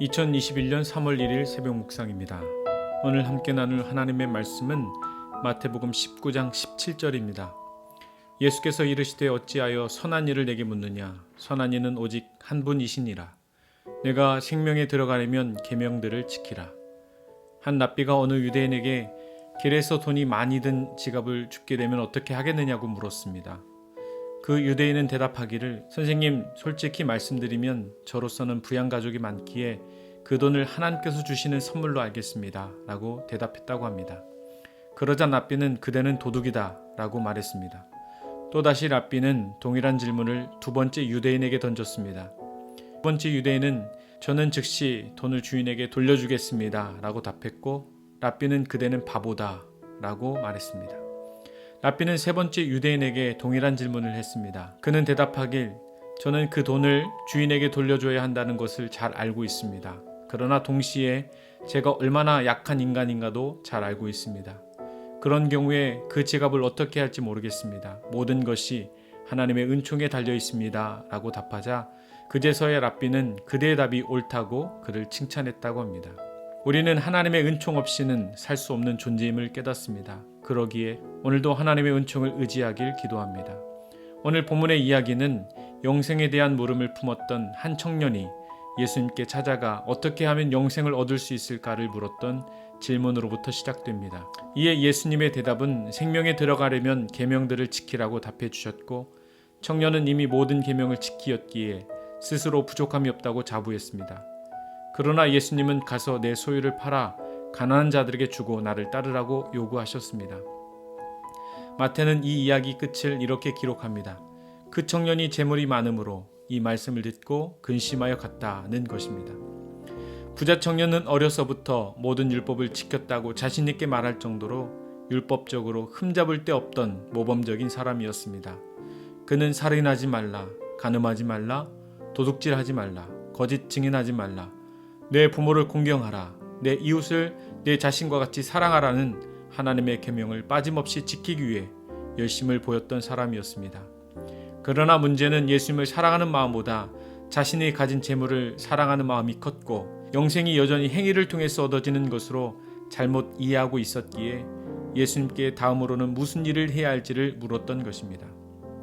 2021년 3월 1일 새벽 묵상입니다. 오늘 함께 나눌 하나님의 말씀은 마태복음 19장 17절입니다. 예수께서 이르시되 어찌하여 선한 일을 내게 묻느냐? 선한 이는 오직 한 분이시니라. 내가 생명에 들어가려면 계명들을 지키라. 한 랍비가 어느 유대인에게 길에서 돈이 많이 든 지갑을 줍게 되면 어떻게 하겠느냐고 물었습니다. 그 유대인은 대답하기를, 선생님, 솔직히 말씀드리면 저로서는 부양가족이 많기에 그 돈을 하나님께서 주시는 선물로 알겠습니다 라고 대답했다고 합니다. 그러자 랍비는 그대는 도둑이다 라고 말했습니다. 또다시 랍비는 동일한 질문을 두 번째 유대인에게 던졌습니다. 두 번째 유대인은 저는 즉시 돈을 주인에게 돌려주겠습니다 라고 답했고, 랍비는 그대는 바보다 라고 말했습니다. 랍비는 세 번째 유대인에게 동일한 질문을 했습니다. 그는 대답하길, 저는 그 돈을 주인에게 돌려줘야 한다는 것을 잘 알고 있습니다. 그러나 동시에 제가 얼마나 약한 인간인가도 잘 알고 있습니다. 그런 경우에 그 지갑을 어떻게 할지 모르겠습니다. 모든 것이 하나님의 은총에 달려 있습니다 라고 답하자 그제서야 랍비는 그대의 답이 옳다고 그를 칭찬했다고 합니다. 우리는 하나님의 은총 없이는 살 수 없는 존재임을 깨닫습니다. 그러기에 오늘도 하나님의 은총을 의지하길 기도합니다. 오늘 본문의 이야기는 영생에 대한 물음을 품었던 한 청년이 예수님께 찾아가 어떻게 하면 영생을 얻을 수 있을까를 물었던 질문으로부터 시작됩니다. 이에 예수님의 대답은 생명에 들어가려면 계명들을 지키라고 답해 주셨고, 청년은 이미 모든 계명을 지키었기에 스스로 부족함이 없다고 자부했습니다. 그러나 예수님은 가서 내 소유를 팔아 가난한 자들에게 주고 나를 따르라고 요구하셨습니다. 마태는 이 이야기 끝을 이렇게 기록합니다. 그 청년이 재물이 많음으로 이 말씀을 듣고 근심하여 갔다는 것입니다. 부자 청년은 어려서부터 모든 율법을 지켰다고 자신 있게 말할 정도로 율법적으로 흠잡을 데 없던 모범적인 사람이었습니다. 그는 살인하지 말라, 간음하지 말라, 도둑질하지 말라, 거짓 증인하지 말라, 내 부모를 공경하라, 내 이웃을 내 자신과 같이 사랑하라는 하나님의 계명을 빠짐없이 지키기 위해 열심을 보였던 사람이었습니다. 그러나 문제는 예수님을 사랑하는 마음보다 자신이 가진 재물을 사랑하는 마음이 컸고, 영생이 여전히 행위를 통해서 얻어지는 것으로 잘못 이해하고 있었기에 예수님께 다음으로는 무슨 일을 해야 할지를 물었던 것입니다.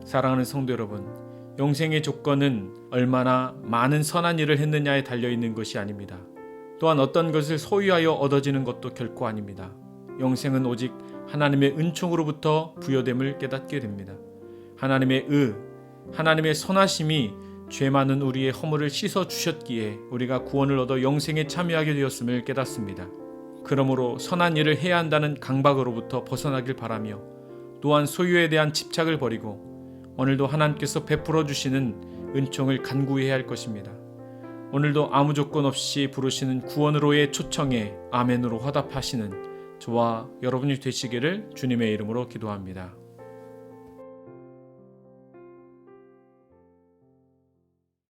사랑하는 성도 여러분, 영생의 조건은 얼마나 많은 선한 일을 했느냐에 달려있는 것이 아닙니다. 또한 어떤 것을 소유하여 얻어지는 것도 결코 아닙니다. 영생은 오직 하나님의 은총으로부터 부여됨을 깨닫게 됩니다. 하나님의 하나님의 선하심이 죄 많은 우리의 허물을 씻어 주셨기에 우리가 구원을 얻어 영생에 참여하게 되었음을 깨닫습니다. 그러므로 선한 일을 해야 한다는 강박으로부터 벗어나길 바라며, 또한 소유에 대한 집착을 버리고 오늘도 하나님께서 베풀어 주시는 은총을 간구해야 할 것입니다. 오늘도 아무 조건 없이 부르시는 구원으로의 초청에 아멘으로 화답하시는 저와 여러분이 되시기를 주님의 이름으로 기도합니다.